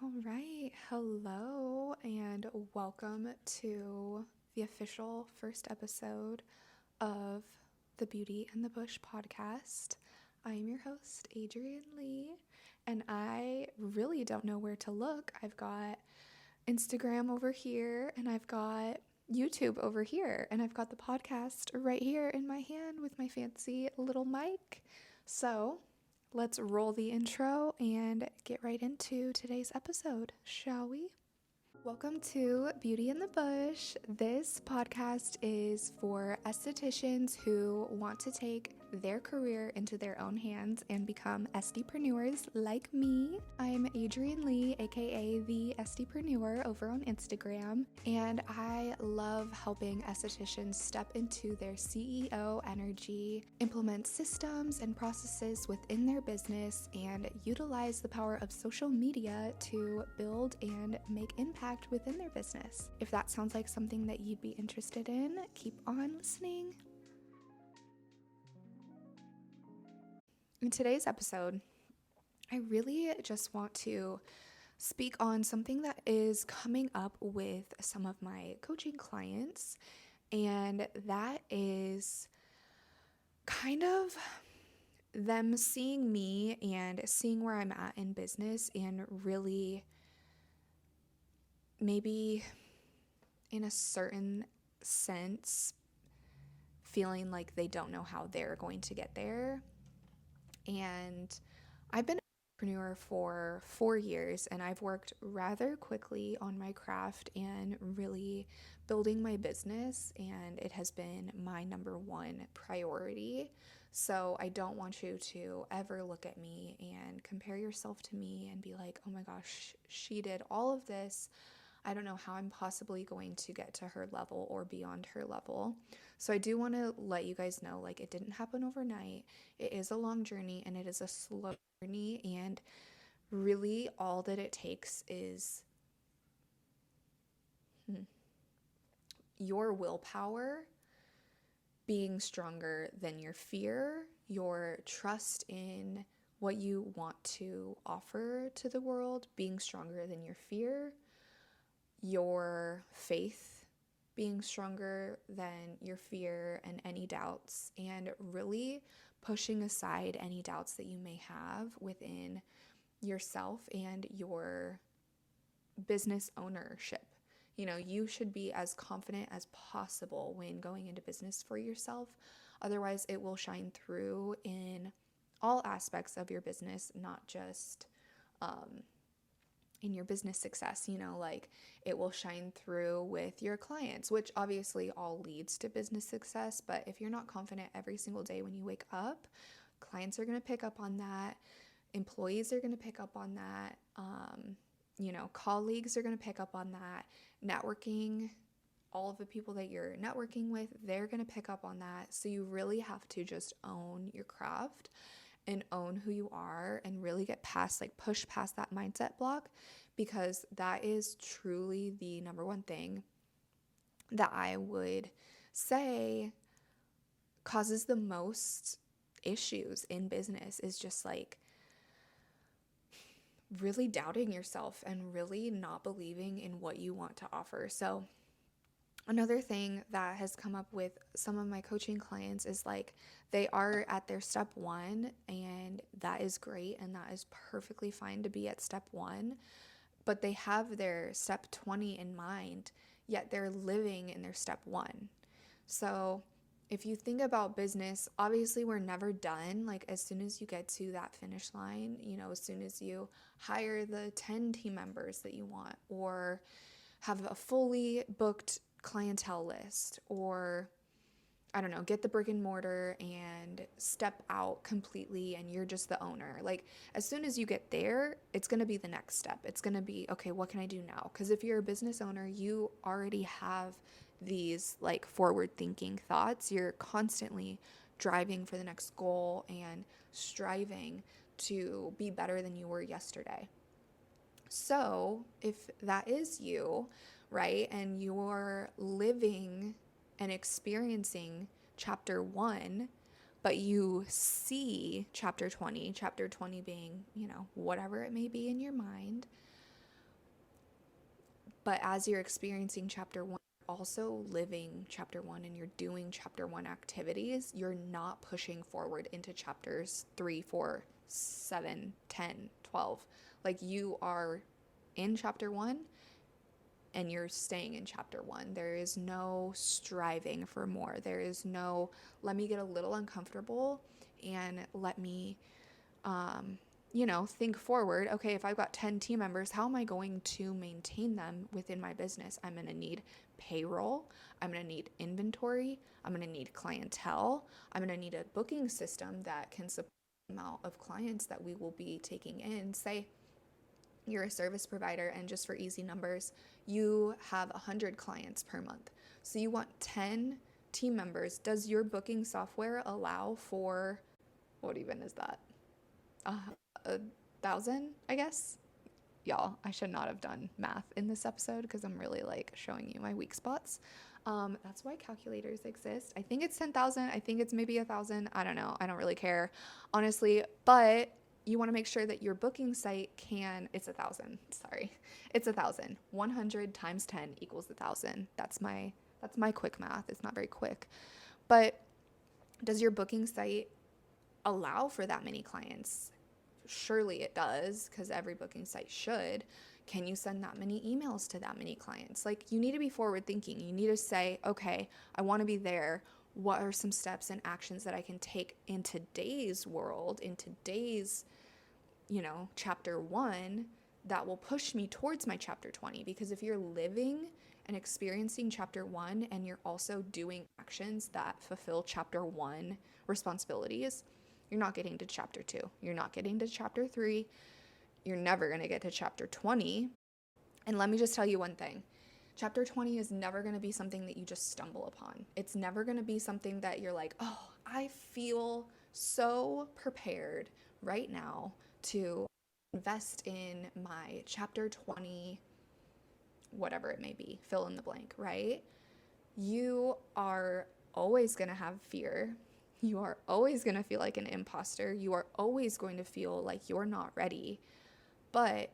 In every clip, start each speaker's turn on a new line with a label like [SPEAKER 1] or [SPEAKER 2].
[SPEAKER 1] All right. Hello, and welcome to the official first episode of the Beauty and the Bush podcast. I am your host, Adrienne Lee, and I really don't know where to look. I've got Instagram over here, and I've got YouTube over here, and I've got the podcast right here in my hand with my fancy little mic. So, let's roll the intro and get right into today's episode, shall we? Welcome to Beauty in the Bush. This podcast is for estheticians who want to take their career into their own hands and become estipreneurs like me. I'm Adrienne Lee, aka the Estipreneur over on Instagram, and I love helping estheticians step into their CEO energy, implement systems and processes within their business, and utilize the power of social media to build and make impact within their business. If that sounds like something that you'd be interested in, keep on listening. In today's episode, I really just want to speak on something that is coming up with some of my coaching clients, and that is kind of them seeing me and seeing where I'm at in business and really maybe in a certain sense feeling like they don't know how they're going to get there. And I've been an entrepreneur for 4 years, and I've worked rather quickly on my craft and really building my business, and it has been my number one priority. So I don't want you to ever look at me and compare yourself to me and be like, oh my gosh, she did all of this. I don't know how I'm possibly going to get to her level or beyond her level. So I do want to let you guys know, like, it didn't happen overnight. It is a long journey and it is a slow journey, and really all that it takes is your willpower being stronger than your fear, your trust in what you want to offer to the world being stronger than your fear, your faith being stronger than your fear and any doubts, and really pushing aside any doubts that you may have within yourself and your business ownership. You know, you should be as confident as possible when going into business for yourself. Otherwise, it will shine through in all aspects of your business, not just in your business success. You know, like, it will shine through with your clients, which obviously all leads to business success. But if you're not confident every single day when you wake up, clients are going to pick up on that. Employees are going to pick up on that. Colleagues are going to pick up on that. Networking, all of the people that you're networking with, they're going to pick up on that. So you really have to just own your craft and own who you are and really get past, like, push past that mindset block, because that is truly the number one thing that I would say causes the most issues in business, is just like really doubting yourself and really not believing in what you want to offer. So another thing that has come up with some of my coaching clients is, like, they are at their step one, and that is great, and that is perfectly fine to be at step one, but they have their step 20 in mind, yet they're living in their step one. So if you think about business, obviously we're never done. Like, as soon as you get to that finish line, as soon as you hire the 10 team members that you want, or have a fully booked clientele list, or I don't know, get the brick and mortar and step out completely and you're just the owner. Like, as soon as you get there, it's going to be the next step. It's going to be, okay, what can I do now? Because if you're a business owner, you already have these, like, forward thinking thoughts. You're constantly driving for the next goal and striving to be better than you were yesterday. So if that is you, right, and you're living and experiencing chapter 1, but you see chapter 20 being, whatever it may be in your mind, But as you're experiencing chapter 1, also living chapter 1 and you're doing chapter 1 activities, you're not pushing forward into chapters 3, 4, 7, 10, 12. Like you are in chapter 1 and you're staying in chapter 1. There is no striving for more. There is no, let me get a little uncomfortable and let me, think forward. Okay, if I've got 10 team members, how am I going to maintain them within my business? I'm going to need payroll. I'm going to need inventory. I'm going to need clientele. I'm going to need a booking system that can support the amount of clients that we will be taking in. Say you're a service provider and just for easy numbers, you have 100 clients per month. So you want 10 team members. Does your booking software allow for, what even is that? 1,000, I guess. Y'all, I should not have done math in this episode because I'm really like showing you my weak spots. That's why calculators exist. I think it's 10,000. I think it's maybe 1,000. I don't know. I don't really care, honestly. But you want to make sure that your booking site it's 1,000. Sorry. It's 1,000. 100 times 10 equals 1,000. That's my quick math. It's not very quick. But does your booking site allow for that many clients? Surely it does, because every booking site should. Can you send that many emails to that many clients? Like, you need to be forward thinking. You need to say, okay, I want to be there. What are some steps and actions that I can take in today's world, in today's, chapter 1 that will push me towards my chapter 20? Because if you're living and experiencing chapter 1 and you're also doing actions that fulfill chapter 1 responsibilities, you're not getting to chapter 2. You're not getting to chapter 3. You're never going to get to chapter 20. And let me just tell you one thing. Chapter 20 is never going to be something that you just stumble upon. It's never going to be something that you're like, oh, I feel so prepared right now to invest in my chapter 20, whatever it may be, fill in the blank, right? You are always going to have fear. You are always going to feel like an imposter. You are always going to feel like you're not ready. But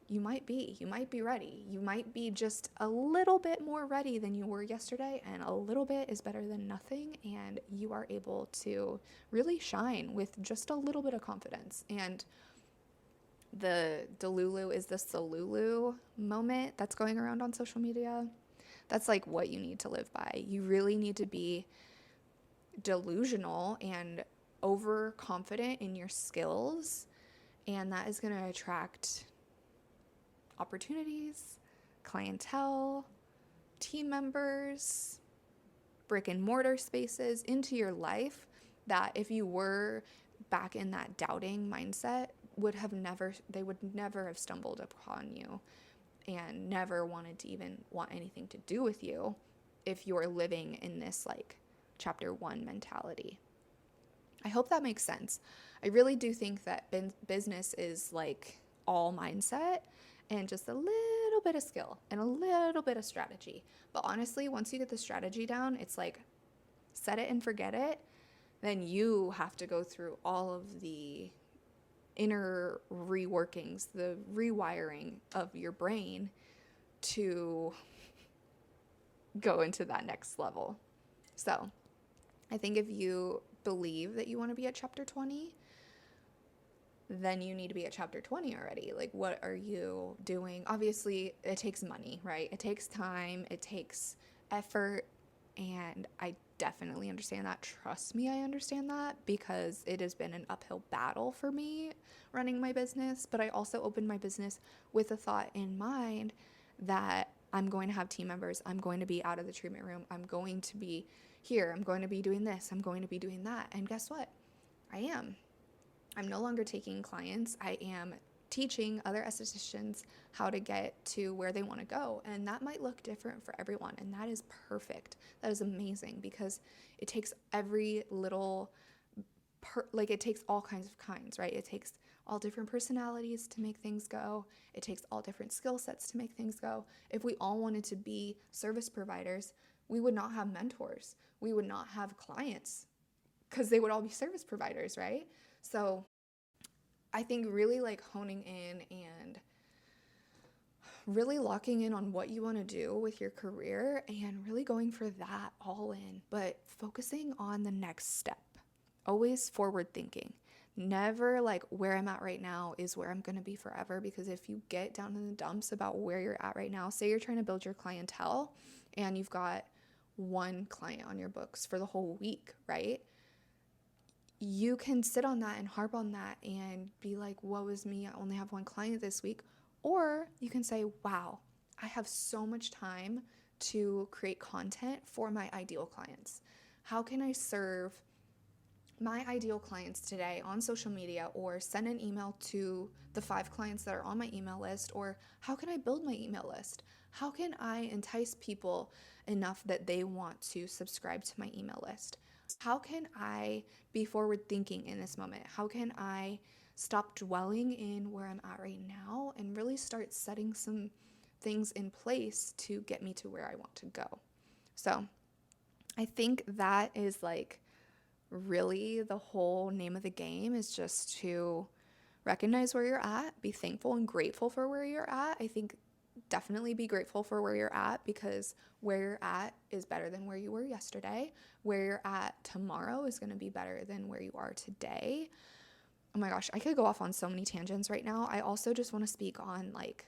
[SPEAKER 1] you might be ready. You might be just a little bit more ready than you were yesterday, and a little bit is better than nothing, and you are able to really shine with just a little bit of confidence. And the Delulu is the Salulu moment that's going around on social media. That's like what you need to live by. You really need to be delusional and overconfident in your skills, and that is going to attract opportunities, clientele, team members, brick and mortar spaces into your life that if you were back in that doubting mindset they would never have stumbled upon you and never wanted to even want anything to do with you if you're living in this like chapter 1 mentality. I hope that makes sense. I really do think that business is like all mindset and just a little bit of skill and a little bit of strategy. But honestly, once you get the strategy down, it's like set it and forget it. Then you have to go through all of the inner reworkings, the rewiring of your brain to go into that next level. So I think if you believe that you want to be at chapter 20, then you need to be at chapter 20 already. Like, what are you doing? Obviously, it takes money, right? It takes time, it takes effort, and I definitely understand that. Trust me, I understand that because it has been an uphill battle for me running my business, but I also opened my business with a thought in mind that I'm going to have team members, I'm going to be out of the treatment room, I'm going to be here, I'm going to be doing this, I'm going to be doing that, and guess what? I'm no longer taking clients. I am teaching other estheticians how to get to where they want to go. And that might look different for everyone. And that is perfect. That is amazing because it takes every little, it takes all kinds, right? It takes all different personalities to make things go. It takes all different skill sets to make things go. If we all wanted to be service providers, we would not have mentors. We would not have clients because they would all be service providers, right? So I think really like honing in and really locking in on what you want to do with your career and really going for that all in, but focusing on the next step. Always forward thinking. Never like where I'm at right now is where I'm going to be forever, because if you get down in the dumps about where you're at right now, say you're trying to build your clientele and you've got one client on your books for the whole week, right? You can sit on that and harp on that and be like, woe is me, I only have one client this week. Or you can say, wow, I have so much time to create content for my ideal clients. How can I serve my ideal clients today on social media, or send an email to the 5 clients that are on my email list? Or how can I build my email list? How can I entice people enough that they want to subscribe to my email list? How can I be forward thinking in this moment? How can I stop dwelling in where I'm at right now and really start setting some things in place to get me to where I want to go? So I think that is like really the whole name of the game, is just to recognize where you're at, be thankful and grateful for where you're at. I think definitely be grateful for where you're at, because where you're at is better than where you were yesterday. Where you're at tomorrow is going to be better than where you are today. Oh my gosh, I could go off on so many tangents right now. I also just want to speak on, like,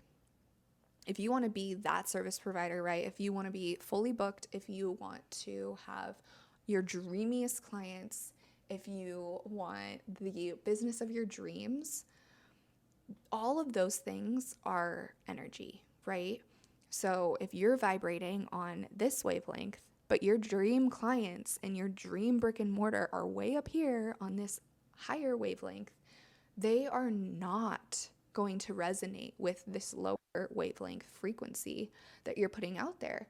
[SPEAKER 1] if you want to be that service provider, right? If you want to be fully booked, if you want to have your dreamiest clients, if you want the business of your dreams, all of those things are energy, right? So if you're vibrating on this wavelength, but your dream clients and your dream brick and mortar are way up here on this higher wavelength, they are not going to resonate with this lower wavelength frequency that you're putting out there.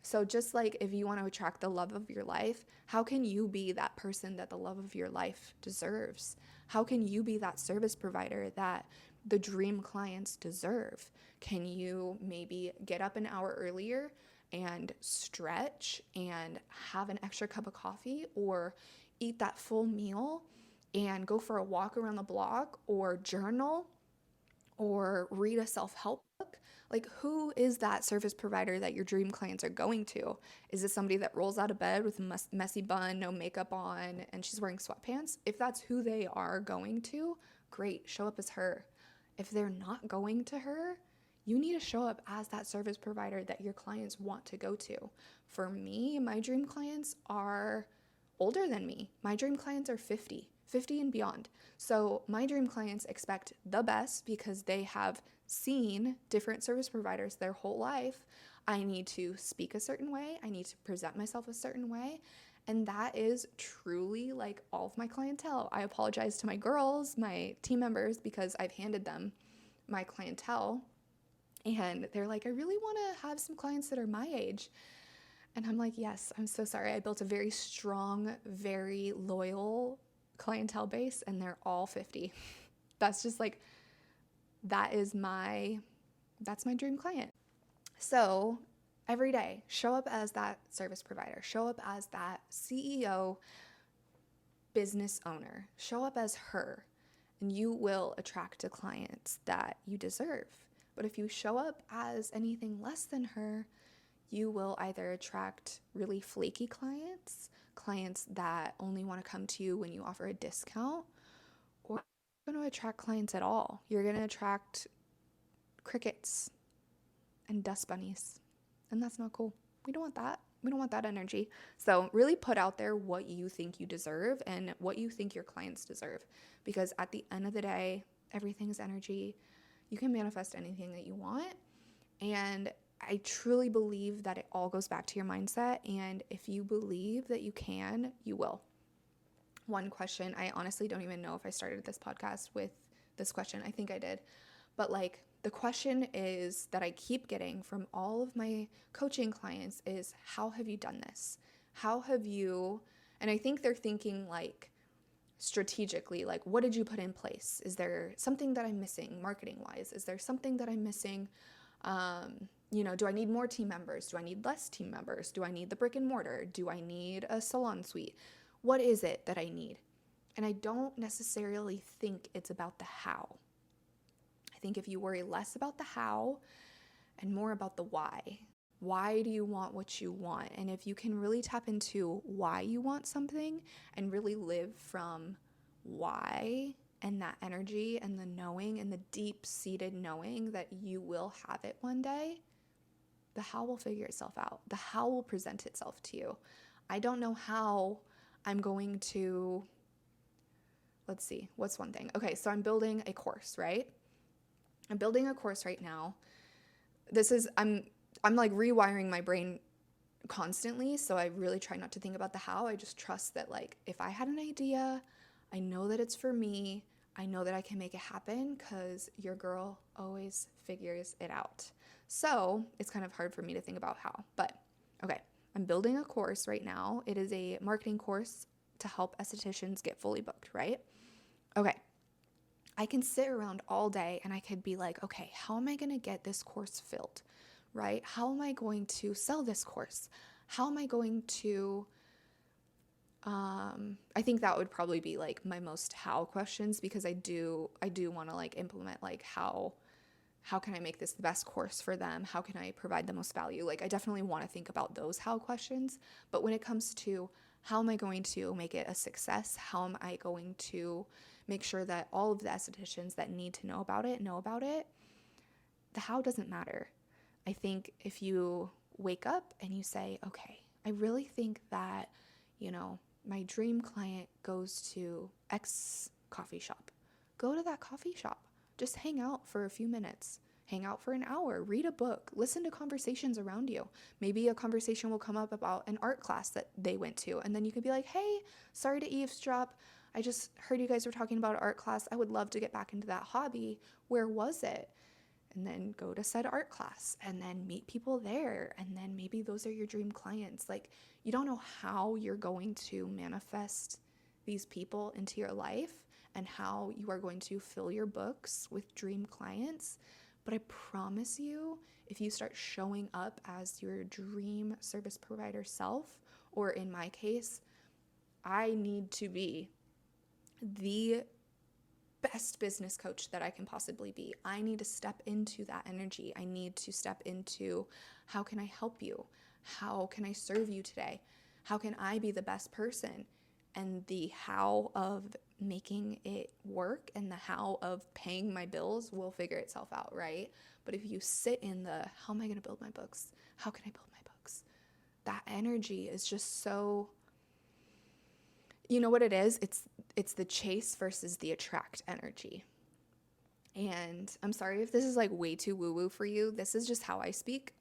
[SPEAKER 1] So just like if you want to attract the love of your life, how can you be that person that the love of your life deserves? How can you be that service provider that the dream clients deserve? Can you maybe get up an hour earlier and stretch and have an extra cup of coffee, or eat that full meal and go for a walk around the block, or journal, or read a self-help book? Like, who is that service provider that your dream clients are going to? Is it somebody that rolls out of bed with a messy bun, no makeup on, and she's wearing sweatpants? If that's who they are going to, great, show up as her. If they're not going to her, you need to show up as that service provider that your clients want to go to. For me, my dream clients are older than me. My dream clients are 50 and beyond. So my dream clients expect the best because they have seen different service providers their whole life. I need to speak a certain way. I need to present myself a certain way. And that is truly like all of my clientele. I apologize to my girls, my team members, because I've handed them my clientele and they're like, I really want to have some clients that are my age. And I'm like, yes, I'm so sorry. I built a very strong, very loyal clientele base, and they're all 50. That's just like, that's my dream client. So every day, show up as that service provider, show up as that CEO, business owner, show up as her, and you will attract the clients that you deserve. But if you show up as anything less than her, you will either attract really flaky clients, clients that only want to come to you when you offer a discount, or you're going to attract clients at all. You're going to attract crickets and dust bunnies, and that's not cool. We don't want that. We don't want that energy. So really put out there what you think you deserve and what you think your clients deserve, because at the end of the day, everything is energy. You can manifest anything that you want, and I truly believe that it all goes back to your mindset, and if you believe that you can, you will. One question, I honestly don't even know if I started this podcast with this question. I think I did. But like, the question is that I keep getting from all of my coaching clients is, how have you done this? How have you, and I think they're thinking like strategically, like, what did you put in place? Is there something that I'm missing marketing wise? Is there something that I'm missing? Do I need more team members? Do I need less team members? Do I need the brick and mortar? Do I need a salon suite? What is it that I need? And I don't necessarily think it's about the how. I think if you worry less about the how and more about the why. Why do you want what you want? And if you can really tap into why you want something and really live from why and that energy and the knowing and the deep-seated knowing that you will have it one day, the how will figure itself out. The how will present itself to you. I don't know how I'm going to, let's see, what's one thing? Okay, so I'm building a course, right? I'm building a course right now. I'm like rewiring my brain constantly, so I really try not to think about the how. I just trust that, like, if I had an idea, I know that it's for me. I know that I can make it happen because your girl always figures it out. So it's kind of hard for me to think about how, but okay. I'm building a course right now. It is a marketing course to help estheticians get fully booked, right? Okay. I can sit around all day and I could be like, okay, how am I going to get this course filled, right? How am I going to sell this course? How am I going to, I think that would probably be like my most how questions, because I do want to like implement like how can I make this the best course for them? How can I provide the most value? Like, I definitely want to think about those how questions. But when it comes to how am I going to make it a success? How am I going to make sure that all of the estheticians that need to know about it, the how doesn't matter. I think if you wake up and you say, okay, I really think that, my dream client goes to X coffee shop. Go to that coffee shop. Just hang out for a few minutes. Hang out for an hour. Read a book. Listen to conversations around you. Maybe a conversation will come up about an art class that they went to. And then you could be like, hey, sorry to eavesdrop. I just heard you guys were talking about art class. I would love to get back into that hobby. Where was it? And then go to said art class and then meet people there. And then maybe those are your dream clients. Like, you don't know how you're going to manifest these people into your life and how you are going to fill your books with dream clients. But I promise you, if you start showing up as your dream service provider self, or in my case, I need to be the best business coach that I can possibly be. I need to step into that energy. I need to step into, how can I help you? How can I serve you today? How can I be the best person? And the how of making it work and the how of paying my bills will figure itself out, right? But if you sit in the, how am I going to build my books? How can I build my books? That energy is just so, you know what it is? It's the chase versus the attract energy. And I'm sorry if this is like way too woo-woo for you. This is just how I speak.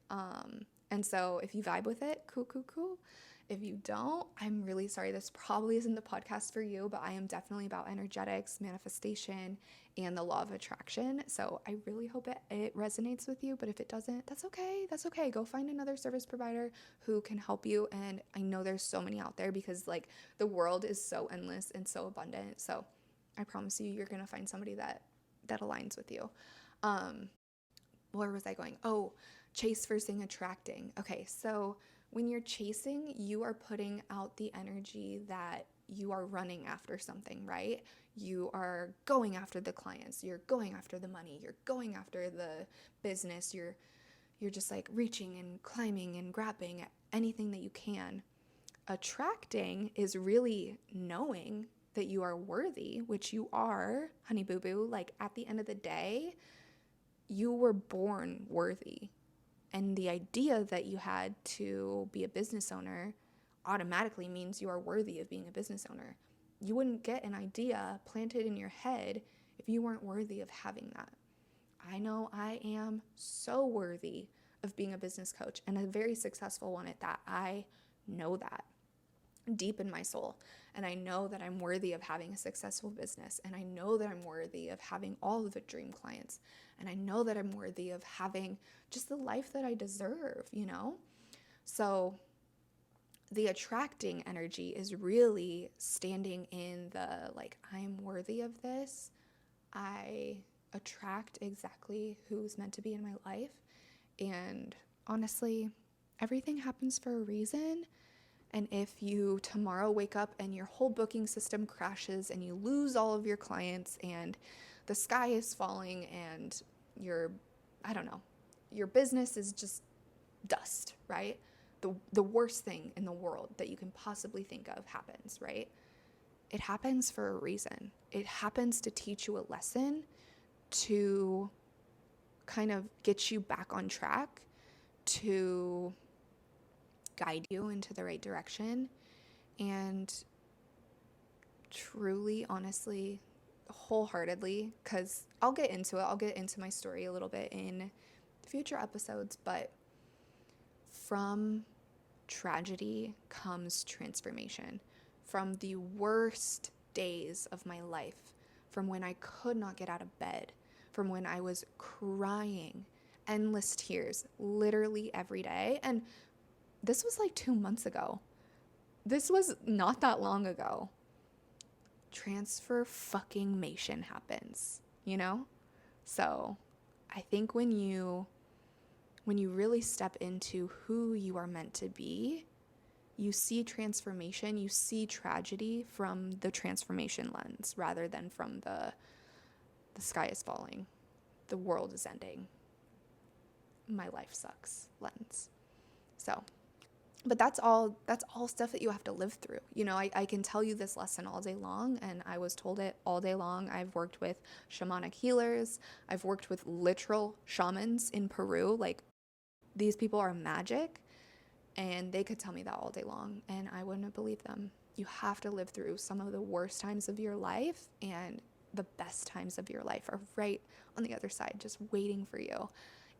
[SPEAKER 1] And so if you vibe with it, cool. If you don't, I'm really sorry. This probably isn't the podcast for you, but I am definitely about energetics, manifestation, and the law of attraction. So I really hope it resonates with you. But if it doesn't, that's okay. That's okay. Go find another service provider who can help you. And I know there's so many out there, because like the world is so endless and so abundant. So I promise you're going to find somebody that aligns with you. Where was I going? Oh, chase versus attracting. Okay, so when you're chasing, you are putting out the energy that you are running after something, right? You are going after the clients, you're going after the money, you're going after the business, you're just like reaching and climbing and grabbing at anything that you can. Attracting is really knowing that you are worthy, which you are, honey boo boo. Like, at the end of the day, you were born worthy. And the idea that you had to be a business owner automatically means you are worthy of being a business owner. You wouldn't get an idea planted in your head if you weren't worthy of having that. I know I am so worthy of being a business coach, and a very successful one at that. I know that deep in my soul. And I know that I'm worthy of having a successful business. And I know that I'm worthy of having all of the dream clients. And I know that I'm worthy of having just the life that I deserve, So the attracting energy is really standing in the, like, I'm worthy of this. I attract exactly who's meant to be in my life. And honestly, everything happens for a reason. And if you tomorrow wake up and your whole booking system crashes and you lose all of your clients and the sky is falling and you're, I don't know, your business is just dust, right? The worst thing in the world that you can possibly think of happens, right? It happens for a reason. It happens to teach you a lesson, to kind of get you back on track, to guide you into the right direction. And truly, honestly, wholeheartedly, because I'll get into it. I'll get into my story a little bit in future episodes, but from tragedy comes transformation. From the worst days of my life, from when I could not get out of bed, from when I was crying, endless tears, literally every day. And this was like 2 months ago. This was not that long ago. Transformation happens, you know? So I think when you really step into who you are meant to be, you see transformation, you see tragedy from the transformation lens rather than from the sky is falling, the world is ending, my life sucks lens. So, but that's all stuff that you have to live through. You know, I can tell you this lesson all day long, and I was told it all day long. I've worked with shamanic healers. I've worked with literal shamans in Peru. Like, these people are magic, and they could tell me that all day long, and I wouldn't believe them. You have to live through some of the worst times of your life, and the best times of your life are right on the other side, just waiting for you.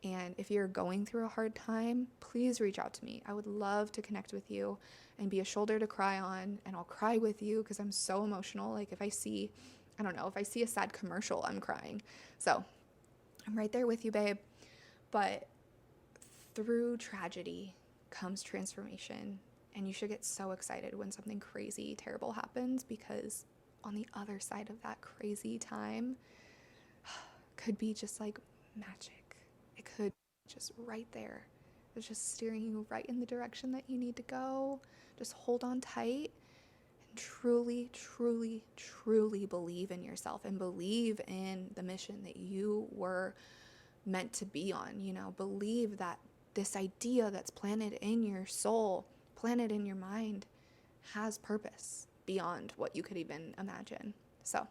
[SPEAKER 1] And if you're going through a hard time, please reach out to me. I would love to connect with you and be a shoulder to cry on, and I'll cry with you because I'm so emotional. Like, if I see a sad commercial, I'm crying. So I'm right there with you, babe. But through tragedy comes transformation, and you should get so excited when something crazy, terrible happens, because on the other side of that crazy time could be just like magic. It could be just right there. It's just steering you right in the direction that you need to go. Just hold on tight and truly, truly, truly believe in yourself and believe in the mission that you were meant to be on. You know, believe that this idea that's planted in your soul, planted in your mind, has purpose beyond what you could even imagine. So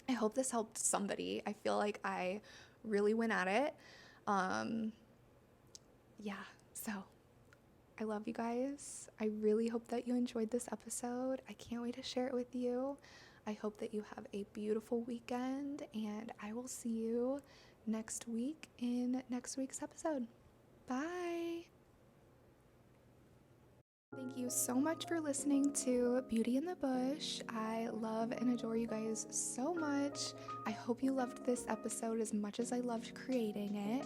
[SPEAKER 1] I hope this helped somebody. I feel like I really went at it. So I love you guys. I really hope that you enjoyed this episode. I can't wait to share it with you. I hope that you have a beautiful weekend, and I will see you next week in next week's episode. Bye. Thank you so much for listening to Beauty in the Bush. I love and adore you guys so much. I hope you loved this episode as much as I loved creating it.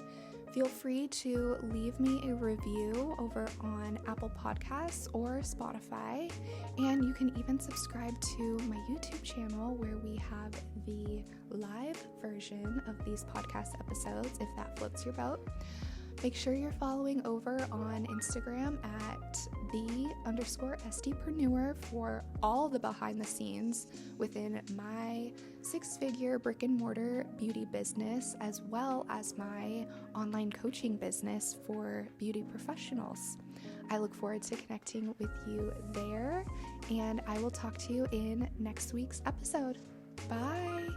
[SPEAKER 1] Feel free to leave me a review over on Apple Podcasts or Spotify, and you can even subscribe to my YouTube channel where we have the live version of these podcast episodes if that floats your boat. Make sure you're following over on Instagram at _estipreneur for all the behind the scenes within my 6-figure brick and mortar beauty business, as well as my online coaching business for beauty professionals. I look forward to connecting with you there, and I will talk to you in next week's episode. Bye.